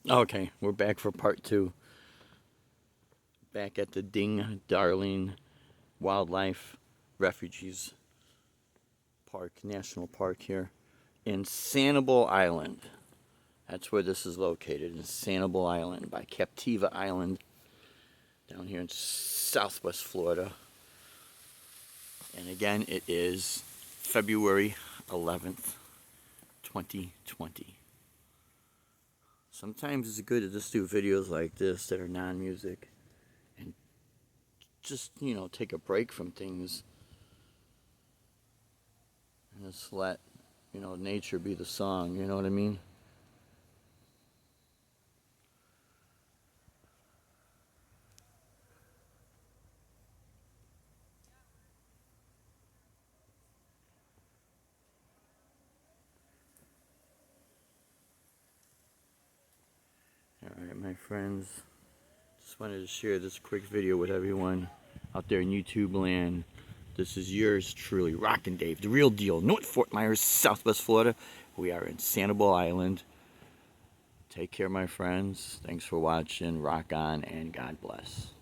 Okay, we're back for part two. Back at the Ding Darling Wildlife Refugees Park, National Park here in Sanibel Island. That's where this is located, in Sanibel Island by Captiva Island down here in southwest Florida. And again, it is February 11th, 2020. Sometimes it's good to just do videos like this that are non-music and just, take a break from things and just let, nature be the song, you know what I mean? Alright, my friends, just wanted to share this quick video with everyone out there in YouTube land. This is yours truly, Rockin' Dave, the real deal, North Fort Myers, Southwest Florida. We are in Sanibel Island. Take care, my friends. Thanks for watching. Rock on, and God bless.